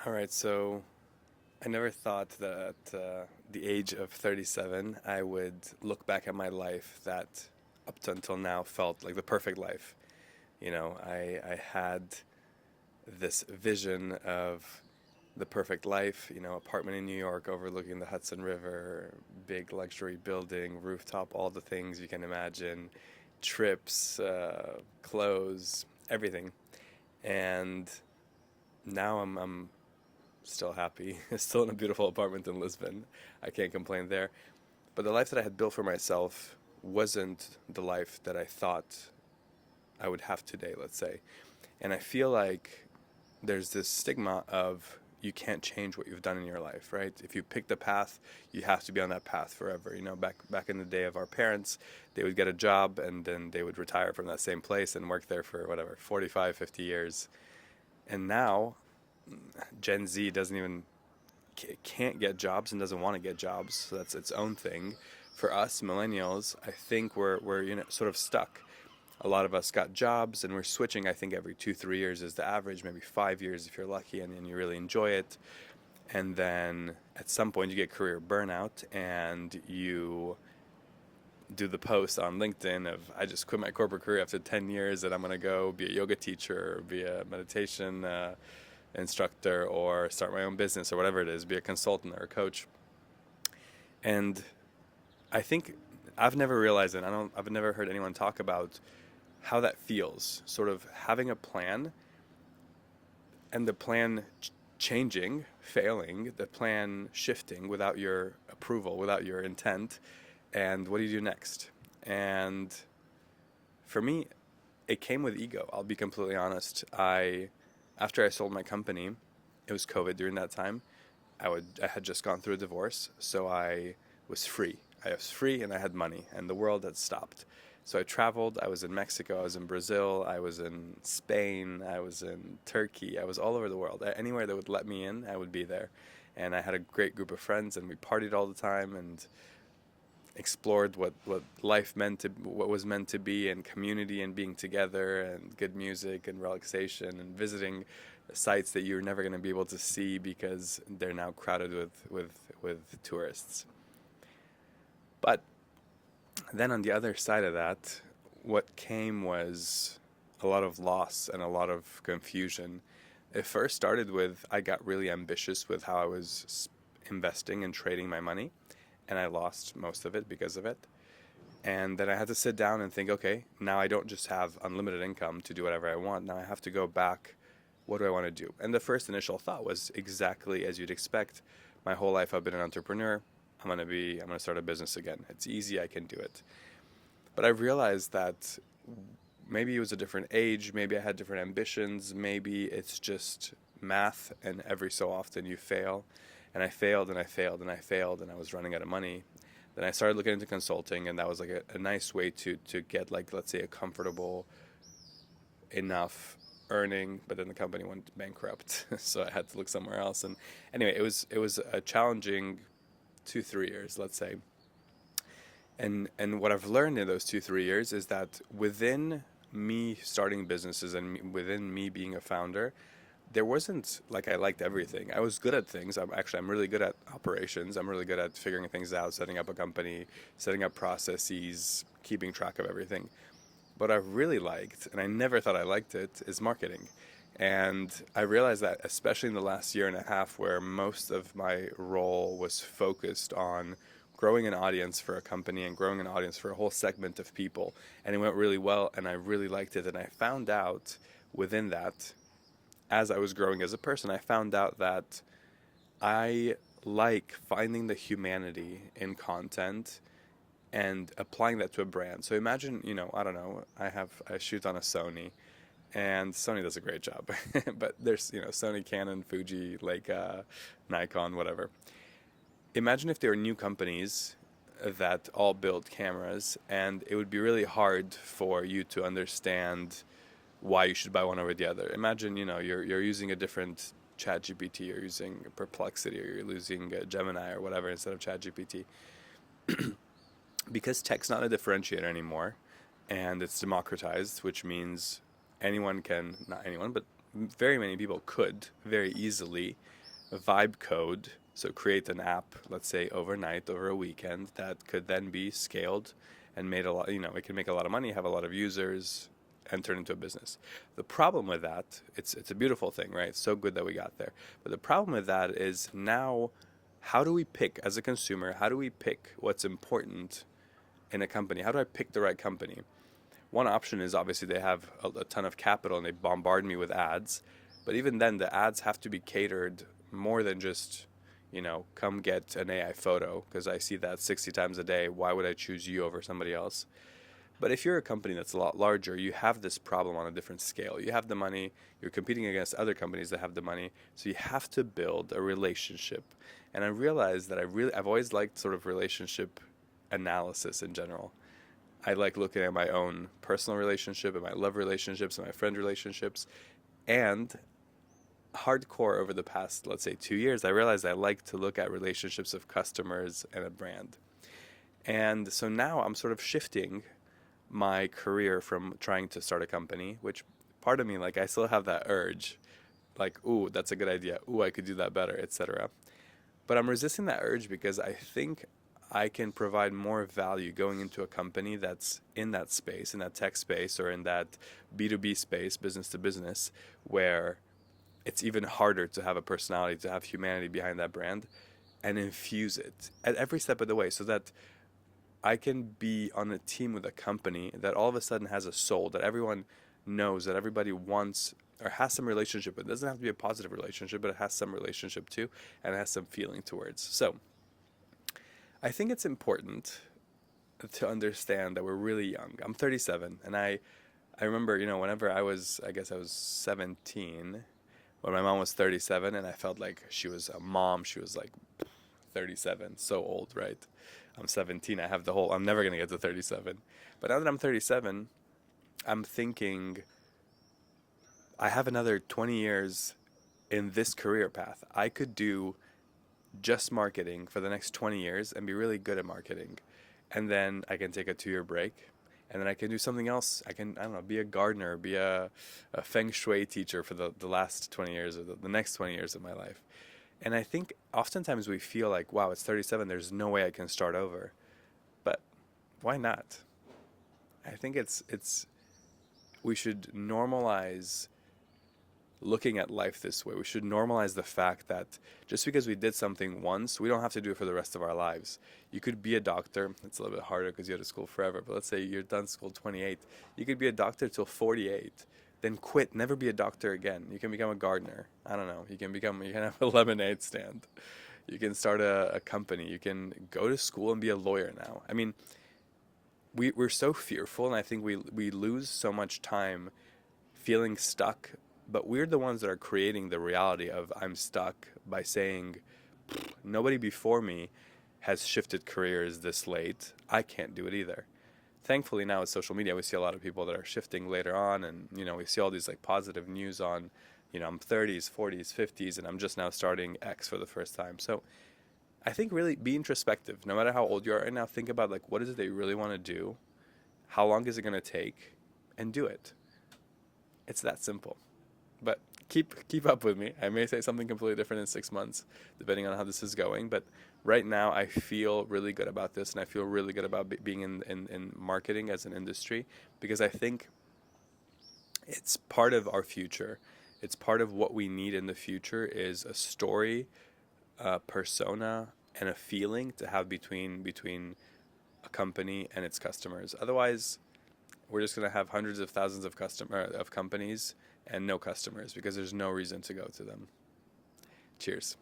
All right, so I never thought that at the age of 37, I would look back at my life that up to until now felt like the perfect life. I had this vision of the perfect life, apartment in New York overlooking the Hudson River, big luxury building, rooftop, all the things you can imagine, trips, clothes, everything. And now I'm still happy. Still in a beautiful apartment in Lisbon. I can't complain there. But the life that I had built for myself wasn't the life that I thought I would have today, let's say. And I feel like there's this stigma of you can't change what you've done in your life, right? If you pick the path, you have to be on that path forever. Back in the day of our parents, they would get a job and then they would retire from that same place and work there for whatever, 45, 50 years. And now Gen Z doesn't even can't get jobs and doesn't want to get jobs. So that's its own thing. For us millennials, I think we're sort of stuck. A lot of us got jobs and we're switching. I think every 2 3 years is the average, maybe 5 years if you're lucky and you really enjoy it. And then at some point you get career burnout and you do the post on LinkedIn of I just quit my corporate career after 10 years and I'm going to go be a yoga teacher or be a meditation instructor or start my own business or whatever it is, be a consultant or a coach. And I think I've never realized it. I've never heard anyone talk about how that feels, sort of having a plan and the plan changing, failing, the plan shifting without your approval, without your intent. And what do you do next? And for me, it came with ego. I'll be completely honest. After I sold my company, it was COVID during that time. I had just gone through a divorce, so I was free. I was free and I had money, and the world had stopped. So I traveled. I was in Mexico. I was in Brazil. I was in Spain. I was in Turkey. I was all over the world. Anywhere that would let me in, I would be there. And I had a great group of friends, and we partied all the time and explored what life meant to what was meant to be, and community and being together and good music and relaxation and visiting sites that you're never going to be able to see because they're now crowded with tourists. But then on the other side of that, what came was a lot of loss and a lot of confusion. It first started with I got really ambitious with how I was investing and trading my money, and I lost most of it because of it. And then I had to sit down and think, okay, now I don't just have unlimited income to do whatever I want. Now I have to go back. What do I want to do? And the first initial thought was exactly as you'd expect. My whole life I've been an entrepreneur. I'm gonna start a business again. It's easy, I can do it. But I realized that maybe it was a different age, maybe I had different ambitions, maybe it's just math and every so often you fail. And I failed and I failed and I failed and I was running out of money. Then I started looking into consulting, and that was like a nice way to get, like, let's say, a comfortable enough earning, but then the company went bankrupt. So I had to look somewhere else. And anyway, it was a challenging 2 3 years, let's say. And what I've learned in those 2 3 years is that within me starting businesses and within me being a founder, there wasn't like I liked everything. I was good at things. I'm really good at operations. I'm really good at figuring things out, setting up a company, setting up processes, keeping track of everything. What I really liked, and I never thought I liked it, is marketing. And I realized that, especially in the last year and a half, where most of my role was focused on growing an audience for a company and growing an audience for a whole segment of people. And it went really well, and I really liked it. And I found out within that, as I was growing as a person, I found out that I like finding the humanity in content and applying that to a brand. So imagine, I don't know, I shoot on a Sony, and Sony does a great job. But there's, Sony, Canon, Fuji, Leica, Nikon, whatever. Imagine if there were new companies that all build cameras, and it would be really hard for you to understand why you should buy one over the other. Imagine, you're using a different ChatGPT, you're using Perplexity, or you're using Gemini or whatever instead of ChatGPT. Because tech's not a differentiator anymore, and it's democratized, which means anyone can, not anyone, but very many people could very easily vibe code, so create an app, let's say overnight, over a weekend, that could then be scaled and made a lot, it can make a lot of money, have a lot of users, and turn into a business. The problem with that, it's a beautiful thing, right? It's so good that we got there. But the problem with that is now, how do we pick, as a consumer, how do we pick what's important in a company? How do I pick the right company? One option is obviously they have a ton of capital and they bombard me with ads. But even then, the ads have to be catered more than just, come get an AI photo, because I see that 60 times a day. Why would I choose you over somebody else? But if you're a company that's a lot larger, you have this problem on a different scale. You have the money, you're competing against other companies that have the money, so you have to build a relationship. And I realized that I've always liked sort of relationship analysis in general. I like looking at my own personal relationship and my love relationships and my friend relationships. And hardcore over the past, let's say, 2 years, I realized I like to look at relationships of customers and a brand. And so now I'm sort of shifting my career from trying to start a company, which part of me, like, I still have that urge, like, ooh, that's a good idea. Ooh, I could do that better, etc. But I'm resisting that urge because I think I can provide more value going into a company that's in that space, in that tech space, or in that B2B space, business to business, where it's even harder to have a personality, to have humanity behind that brand, and infuse it at every step of the way, so that I can be on a team with a company that all of a sudden has a soul, that everyone knows, that everybody wants or has some relationship with. It doesn't have to be a positive relationship, but it has some relationship too, and it has some feeling towards. So I think it's important to understand that we're really young. I'm 37, and I remember, whenever I guess I was 17, when my mom was 37, and I felt like she was a mom. She was like 37, so old, right? I'm 17. I'm never going to get to 37. But now that I'm 37, I'm thinking I have another 20 years in this career path. I could do just marketing for the next 20 years and be really good at marketing. And then I can take a 2 year break. And then I can do something else. I don't know, be a gardener, be a feng shui teacher for the last 20 years or the next 20 years of my life. And I think oftentimes we feel like, wow, it's 37, there's no way I can start over. But why not? I think we should normalize looking at life this way. We should normalize the fact that just because we did something once, we don't have to do it for the rest of our lives. You could be a doctor. It's a little bit harder because you go to school forever. But let's say you're done school 28. You could be a doctor till 48. Then quit. Never be a doctor again. You can become a gardener. I don't know. You can have a lemonade stand. You can start a company. You can go to school and be a lawyer now. I mean, we're so fearful, and I think we lose so much time feeling stuck, but we're the ones that are creating the reality of I'm stuck by saying nobody before me has shifted careers this late. I can't do it either. Thankfully now with social media we see a lot of people that are shifting later on, and we see all these like positive news on, I'm 30s, 40s, 50s, and I'm just now starting X for the first time. So I think really be introspective. No matter how old you are right now, think about like what is it that you really want to do? How long is it going to take? And do it. It's that simple. But keep up with me. I may say something completely different in 6 months, depending on how this is going. But right now, I feel really good about this, and I feel really good about being in marketing as an industry, because I think it's part of our future. It's part of what we need in the future is a story, a persona, and a feeling to have between a company and its customers. Otherwise, we're just going to have hundreds of thousands of companies and no customers because there's no reason to go to them. Cheers.